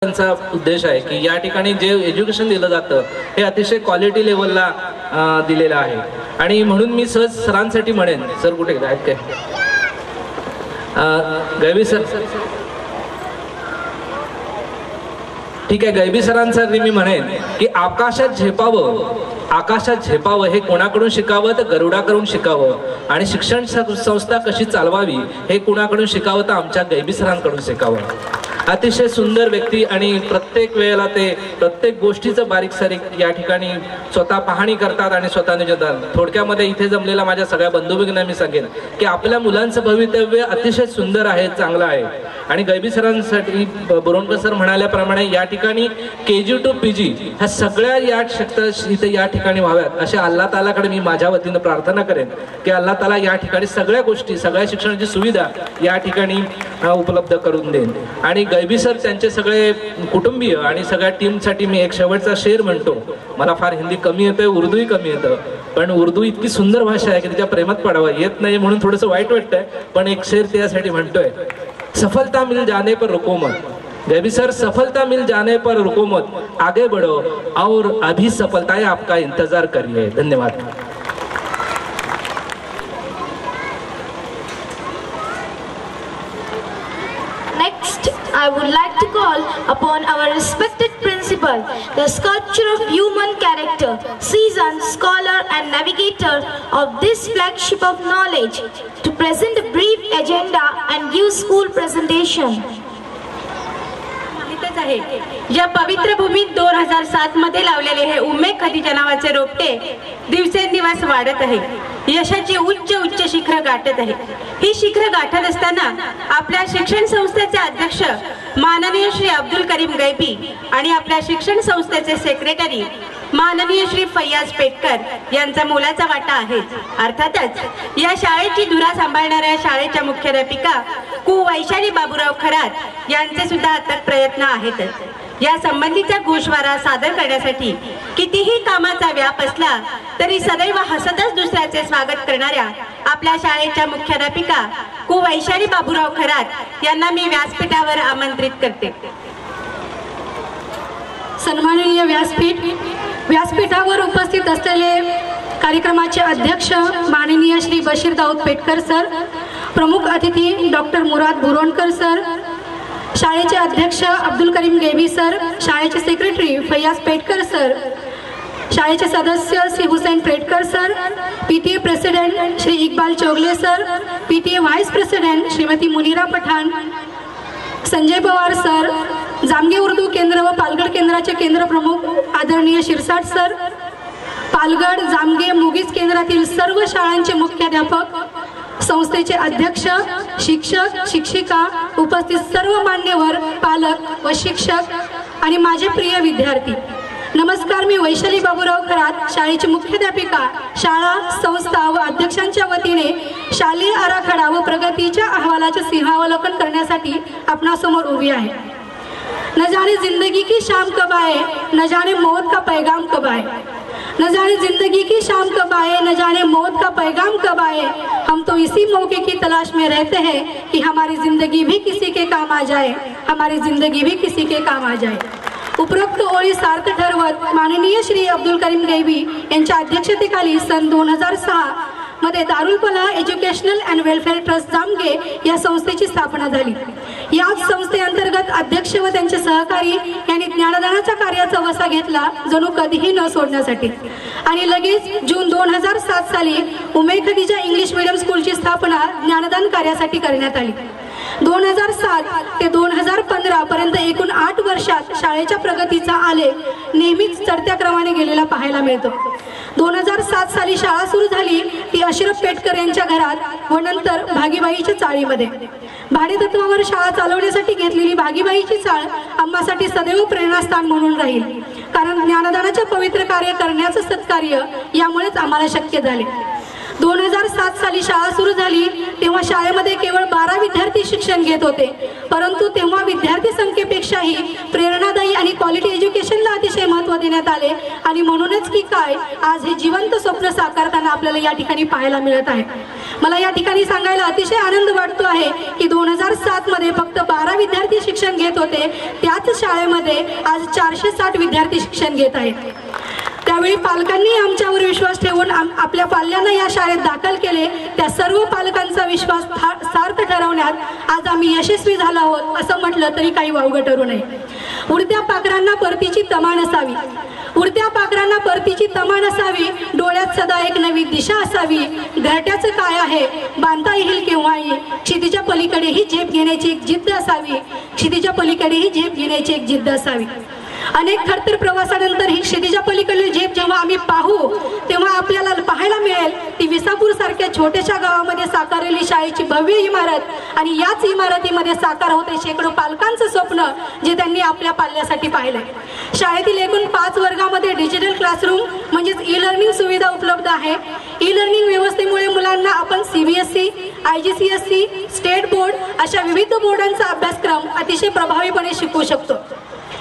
त्यांचा उद्देश आहे की या ठिकाणी जे एज्युकेशन दिलं जातं हे अतिशय क्वालिटी लेवलला दिलेलं आहे आणि म्हणून मी सहज सरांसाठी म्हणेन, सर कुठे आहेत काय, गैबी सर, ठीक आहे, गैबी सरांसाठी मी म्हणेन की आकाशात झेपावं हे कोणाकडून शिकावं तर गरुडाकडून शिकावं आणि शिक्षण संस्था कशी चालवावी हे कोणाकडून शिकावं तर आमच्या गैबी सरांकडून शिकावं. अतिशय सुंदर व्यक्ती आणि प्रत्येक वेळेला ते प्रत्येक गोष्टीचं बारीक सारीक या ठिकाणी स्वतः पाहणी करतात आणि स्वतः निजतात. थोडक्यामध्ये इथे जमलेला माझ्या सगळ्या बंधुभगिनींना मी सांगेन की आपल्या मुलांचं भवितव्य अतिशय सुंदर आहे, चांगलं आहे आणि गैबी सरांसाठी बोरवणकर सर म्हणाल्याप्रमाणे या ठिकाणी KG to PG ह्या सगळ्या या इथे या ठिकाणी व्हाव्यात अशा अल्लाह तालाकडे मी माझ्या वतीनं प्रार्थना करेन की अल्लाह ताला या ठिकाणी सगळ्या गोष्टी, सगळ्या शिक्षणाची सुविधा या ठिकाणी उपलब्ध करून देईन. आणि गैबी सर त्यांचे सगळे कुटुंबीय आणि सगळ्या टीमसाठी मी एक शेवटचा शेर म्हणतो. मला फार हिंदी कमी येतं, उर्दूही कमी येतं, पण उर्दू इतकी सुंदर भाषा आहे की त्याच्या प्रेमात पडावं येत नाही म्हणून थोडंसं वाईट वाटतंय, पण एक शेर त्यासाठी म्हणतोय. सफलता मिल जाने पर रुको मत, गैबी सर, सफलता मिल जाने पर रुको मत, आगे बढ़ो और अभी सफलताएं आपका इंतजार करिए. धन्यवाद. Next, I would like to call upon our respected principal, the sculpture of human character, seasoned scholar and navigator of this flagship of knowledge, to present a brief agenda and give school presentation. या पवित्र भूमीत 2007 मध्ये लावलेले हे उम्मे खदीजा नावाचे रोपटे दिवसेंदिवस वाढत आहे, यशाची उच्च शिखर गाठत आहे. ही शिखर गाठत असताना आपल्या शिक्षण संस्थेचे अध्यक्ष माननीय श्री अब्दुल करीम गैबी आणि आपल्या शिक्षण संस्थेचे सेक्रेटरी माननीय श्री फैयाज पेटकर यांचा मोलाचा वाटा आहे. अर्थातच या शाळेची धुरा सांभाळणाऱ्या शाळेच्या मुख्याध्यापिका कु वैशाली बाबूराव खरात यांचे सुद्धा अथक प्रयत्न आहेतच. या संबंधीचा गोषवारा सादर करण्यासाठी कितीही कामाचा व्याप असला तरी सदैव हसतच दुसऱ्याचे स्वागत करणाऱ्या आपल्या शाळेच्या मुख्याध्यापिका कु वैशाली बाबूराव खरात यांना मी व्यासपीठावर आमंत्रित करते. सन्माननीय व्यासपीठावर उपस्थित असलेले कार्यक्रमाचे अध्यक्ष माननीय श्री बशीर दाऊद पेटकर सर, प्रमुख अतिथी डॉक्टर मुराद बोरवणकर सर, शाळेचे अध्यक्ष अब्दुल करीम गैबी सर, शाळेचे सेक्रेटरी फैयाज पेटकर सर, शाळेचे सदस्य Shri Hussain Petkar sir, PTA president Shri Iqbal Chougale sir, PTA vice president Shrimati Munira Pathan, Sanjay Pawar sir, Jamge Urdu केंद्र व पालगड केंद्राचे केंद्र प्रमुख आदरणीय शिरसाट सर, पालगड, जामगे, मुगीज केंद्रातील सर्व शाळांचे मुख्याध्यापक, संस्थेचे अध्यक्ष, शिक्षक, शिक्षिका, उपस्थित सर्व मान्यवर, पालक व शिक्षक आणि माझे प्रिय विद्यार्थी, नमस्कार. मी वैशाली बाबूराव खरात, शाळेची मुख्याध्यापिका, शाळा, संस्था व अध्यक्षांच्या वतीने शालेय आराखडा व प्रगतीच्या अहवालाचे सिंहावलोकन करण्यासाठी आपणासमोर उभी आहे. न जाने जिंदगी की शाम कब आए, न जाने मौत का पैगाम कब आए, न जाने जिंदगी की शाम कब आए, न जाने मौत का पैगाम कब आए. हम तो इसी मौके की तलाश में रहते हैं कि हमारी जिंदगी भी किसी के काम आ जाए, हमारी जिंदगी भी किसी के काम आ जाए. उपरोक्त ओळी सार्थ ठरवत माननीय श्री अब्दुल करीम गैबी यांच्या अध्यक्षतेखाली सन 2006 मध्ये Darul Falah educational and welfare trust Jamge या संस्थेची स्थापना झाली. याच संस्थेअंतर्गत अध्यक्ष व त्यांचे सहकारी यांनी ज्ञानदानाच्या कार्याचा वसा घेतला, जणू कधीही न सोडण्यासाठी. आणि लगेच जून 2007 साली उम्मे खदीजा इंग्लिश मीडियम स्कूलची स्थापना ज्ञानदान कार्यासाठी करण्यात आली. 2007 ते 2015 पर्यंत एकूण 8 वर्षात शाळेच्या प्रगतीचा आलेख नेहमीच चढत्या क्रमाने गेलेला पाहायला मिळतो. 2007 साली शाळा सुरू झाली ती अशरफ पेटकर यांच्या घरात व नंतर भागीबाईच्या चाळीमध्ये. भाडेतत्वावर शाळा चालवण्यासाठी घेतलेली भागीबाईची चाळ आम्हासाठी सदैव प्रेरणास्थान म्हणून राहील, कारण ज्ञानदानाचे पवित्र कार्य करण्याचं सत्कार्य यामुळेच आम्हाला शक्य झाले. 2007 साली शाळा सुरू झाली तेव्हा शाळेमध्ये केवळ 12 विद्यार्थी शिक्षण घेत होते, परंतु तेव्हा विद्यार्थी संख्येपेक्षाही प्रेरणादायी आणि क्वालिटी एज्युकेशनला अतिशय महत्त्व देण्यात आले आणि म्हणूनच की काय आज हे जिवंत स्वप्न साकारताना आपल्याला या ठिकाणी पाहायला मिळत आहे. मला या ठिकाणी सांगायला अतिशय आनंद वाटतो आहे की 2007 मध्ये फक्त 12 विद्यार्थी शिक्षण घेत होते, त्याच शाळेमध्ये आज 460 विद्यार्थी शिक्षण घेत आहेत. त्यावेळी पालकांनी आमच्यावर विश्वास ठेवून आपल्या पाल्यांना या शाळेत दाखल केले. त्या सर्व पालकांचा विश्वास सार्थ ठरवण्यात आज आम्ही यशस्वी झालो आहोत असं म्हटलं तरी काही वावगं ठरू नये. उडत्या पाखरांना परतीची तमा नसावी, उडत्या पाखरांना परतीची तमा नसावी, डोळ्यात सदा एक नवी दिशा असावी. घरट्याचं काय आहे बांधता येईल केव्हाही, क्षितिजा पलीकडे ही झेप घेण्याची एक जिद्द असावी, क्षितिजा पलीकडे ही झेप घेण्याची एक जिद्द असावी. अनेक खडतर प्रवासानंतर ही क्षितिजा पलीकडील झेप जेव्हा आम्ही पाहू तेव्हा आपल्याला पाहायला मिळेल ती विसापूर सारख्या छोट्याशा गावामध्ये साकारलेली शाळेची भव्य इमारत आणि याच इमारतीमध्ये साकार होते शेकडो पालकांचं स्वप्न जे त्यांनी आपल्या पाल्यासाठी पाहिलंय. शाळेतील एकूण 5 वर्गामध्ये डिजिटल क्लासरूम म्हणजेच ई लर्निंग सुविधा उपलब्ध आहे. ई लर्निंग व्यवस्थेमुळे मुलांना आपण CBSE, IGCSE, स्टेट बोर्ड अशा विविध बोर्डांचा अभ्यासक्रम अतिशय प्रभावीपणे शिकवू शकतो.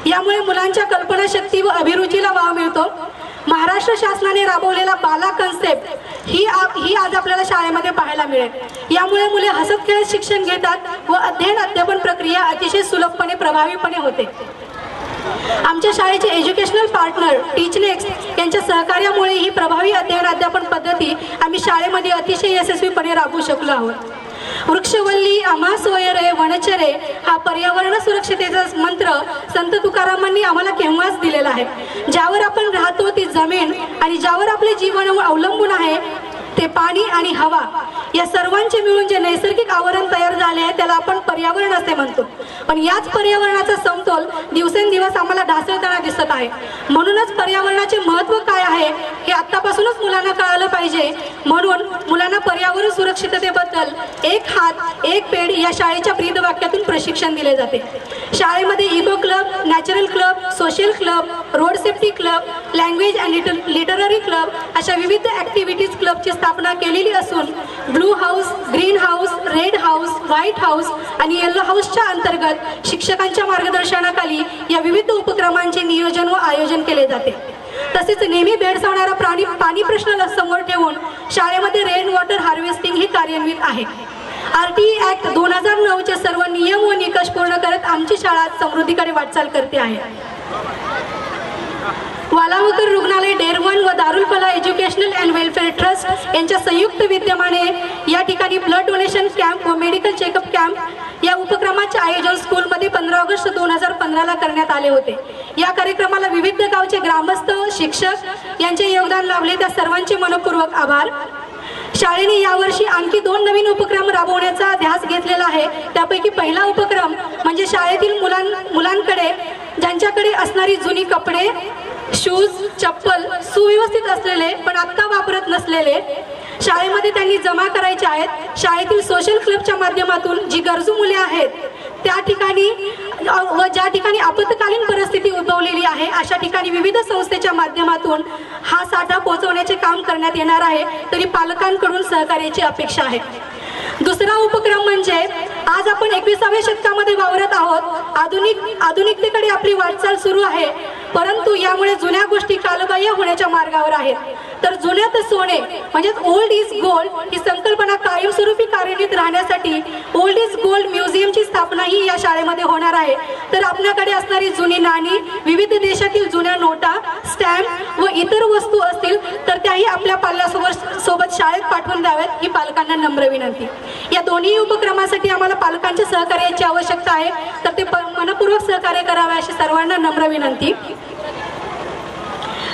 यामुळे मुलांच्या कल्पनाशक्ती व अभिरुचीला वाव मिळतो. महाराष्ट्र शासनाने राबवलेला बाला कन्सेप्ट ही आज आपल्याला शाळेमध्ये पाहायला मिळेल. यामुळे मुले हसत खेळत शिक्षण घेतात व अध्ययन अध्यापन प्रक्रिया अतिशय सुलभपणे प्रभावीपणे होते. आमच्या शाळेचे एज्युकेशनल पार्टनर टीचनेक्स्ट यांच्या सहकार्यामुळे ही प्रभावी अध्ययन अध्यापन पद्धती आम्ही शाळेमध्ये अतिशय यशस्वीपणे राबवू शकलो आहोत. वृक्षवल्ली आम्हा सोयरे वनचरे हा पर्यावरण सुरक्षतेचा मंत्र संत तुकारामांनी आम्हाला केव्हाच दिलेला आहे. ज्यावर आपण राहतो ती जमीन आणि ज्यावर आपले जीवन अवलंबून आहे ते पाणी आणि हवा या सर्वांचे मिळून जे नैसर्गिक आवरण तयार झाले आहे त्याला आपण पर्यावरण असे म्हणतो. पण याच पर्यावरणाचा समतोल दिवसेंदिवस आम्हाला ढासळताना दिसत आहे. म्हणूनच पर्यावरणाचे महत्त्व काय आहे हे आत्तापासूनच मुलांना कळालं पाहिजे. म्हणून मुलांना पर्यावरण सुरक्षिततेबद्दल एक हात एक पेड या शाळेच्या ब्रीदवाक्यातून प्रशिक्षण दिले जाते. शाळेमध्ये eco club, natural club, social club, road safety club, language and literary club अशा विविध ॲक्टिव्हिटीज क्लबची स्थापना केलेली असून blue house, green house, red house, white house आणि येलो हाऊसच्या अंतर्गत शिक्षकांच्या मार्गदर्शनाखाली या विविध उपक्रमांचे नियोजन व आयोजन केले जाते. तसेच नेहमी भेडसावणारा पाणी प्रश्न समोर ठेवून शाळेमध्ये रेन वॉटर हार्वेस्टिंग ही कार्यान्वित आहे. RTE ॲक्ट 2009चे सर्व नियम व निकष पूर्ण करत आमची शाळा समृद्धीकडे वाटचाल करते आहे. वालावकर रुग्णालय, डेअर 1 व Darul Falah educational and welfare trust यांच्या संयुक्त विद्यमाने या ठिकाणी ब्लड डोनेशन कॅम्प व मेडिकल चेकअप कॅम्प या उपक्रमाचे आयोजन स्कूलमध्ये 15 ऑगस्ट 2015ला करण्यात आले होते. या कार्यक्रमाला विविध गावचे ग्रामस्थ, शिक्षक यांचे योगदान लाभले. त्या सर्वांचे मनपूर्वक आभार. शाळेने यावर्षी आणखी 2 नवीन उपक्रम राबवण्याचा ध्यास घेतलेला आहे. त्यापैकी पहिला उपक्रम म्हणजे शाळेतील मुलांकडे ज्यांच्याकडे असणारी जुनी कपडे, शूज, चप्पल सुव्यवस्थित असलेले पण आत्ता वापरत नसलेले शाळेमध्ये त्यांनी जमा करायचे आहेत. शाळेतील सोशल क्लबच्या माध्यमातून जी गरजू मुले आहेत त्या ठिकाणी व ज्या ठिकाणी आपत्कालीन परिस्थिती उद्भवलेली आहे अशा ठिकाणी विविध संस्थेच्या माध्यमातून हा साठा पोहोचवण्याचे काम करण्यात येणार आहे. तरी पालकांकडून सहकार्याची अपेक्षा आहे. दुसरा उपक्रम म्हणजे आज आपण 21व्या शतकामध्ये वावरत आहोत. आधुनिकतेकडे आपली वाटचाल सुरू आहे, परंतु यामुळे जुन्या गोष्टी कालबाह्य होण्याच्या मार्गावर आहेत. तर जुन्यात सोने म्हणजे ओल्ड इज गोल्ड ही संकल्पना कायमस्वरूपी कार्यान्वित राहण्यासाठी ओल्ड इज गोल्ड म्युझियमची स्थापनाही या शाळेमध्ये होणार आहे. तर आपल्याकडे असणारी जुनी नाणी, विविध देशातील जुन्या नोटा, स्टॅम्प व इतर वस्तू असतील तर त्याही आपल्या पाल्यासोबत शाळेत पाठवून द्याव्यात ही पालकांना नम्र विनंती. या दोन्ही उपक्रमासाठी आम्हाला पालकांच्या सहकार्याची आवश्यकता आहे, तर ते मनपूर्वक सहकार्य करावे अशी सर्वांना नम्र विनंती.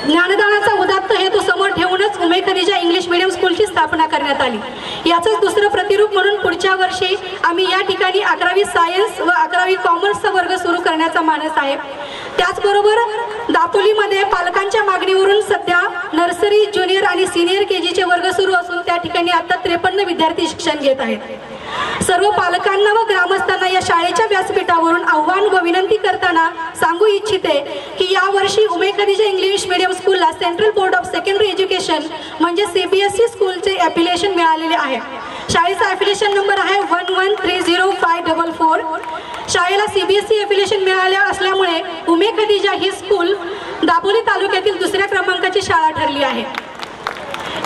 ज्ञानदानाचा उदात्त हेतू समोर ठेवूनच उमे खनिजा इंग्लिश मीडियम स्कूलची स्थापना करण्यात आली. याचंच दुसरं प्रतिरूप म्हणून पुढच्या वर्षी आम्ही या ठिकाणी 11वी सायन्स व 11वी कॉमर्सचा वर्ग सुरू करण्याचा मानस आहे. त्याचबरोबर दापोलीमध्ये पालकांच्या मागणीवरून सध्या नर्सरी, ज्युनियर आणि सिनियर KGचे वर्ग सुरू असून त्या ठिकाणी आता 53 विद्यार्थी शिक्षण घेत आहेत. सर्व पालकांना व ग्रामस्थांना या शाळेच्या व्यासपीठावरून आव्हान व विनंती करताना सांगू इच्छिते की यावर्षी उमे खनिजा इंग्लिश मीडियम स्कूलला central board of secondary education म्हणजे CBSE स्कूलचे ॲफिलिएशन मिळालेले आहे. शाळेचा ॲफिलिएशन नंबर आहे 11305444. शाळेला CBSE एफिलिएशन मिळाले असल्यामुळे उमे खदिजा ही स्कूल दापोली तालुक्यातील दुसऱ्या क्रमांकाची शाळा ठरली आहे.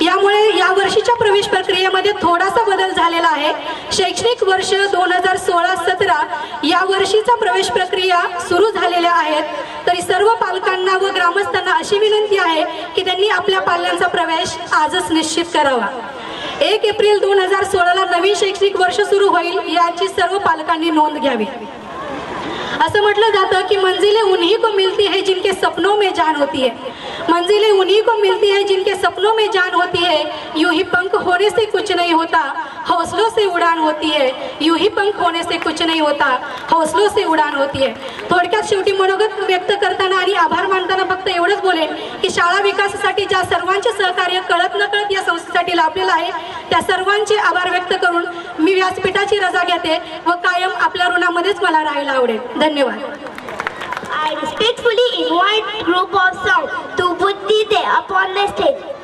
यामुळे या वर्षीच्या प्रवेश प्रक्रियेमध्ये थोडासा बदल झालेला आहे. शैक्षणिक वर्ष 2016-17 या वर्षीचा प्रवेश प्रक्रिया सुरू झालेल्या आहेत. तरी सर्व पालकांना व ग्रामस्थांना अशी विनंती आहे की त्यांनी आपल्या पाल्यांचा प्रवेश आजच निश्चित करावा. 1 एप्रिल 2016ला नवीन शैक्षणिक वर्ष सुरू होईल, याची सर्व पालकांनी नोंद घ्यावी. असं म्हटलं जातं की मंजिलें उन्हीं को मिलती है जिनके सपनों में जान होती है. मंजिलें उन्हीं को मिलती है जिनके सपनों में जान होती है. यूं ही पंख होने से कुछ नहीं होता, हौसलों से उड़ान होती है. यूं ही पंख होने से कुछ नहीं होता, हौसलों से उड़ान होती है. थोडक्यात शेवटी मनोगत व्यक्त करताना आणि आभार मानताना फक्त एवढंच बोलेन की शाळा विकासासाठी ज्या सर्वांचे सहकार्य कळत नकळत या संस्थेसाठी लाभलेलं आहे, त्या सर्वांचे आभार व्यक्त करून मी व्यासपीठाची रजा घेते व कायम आपल्या ऋणामध्येच मला राहायला आवडेल. धन्यवाद. I respectfully invite group of song to put the upon the stage.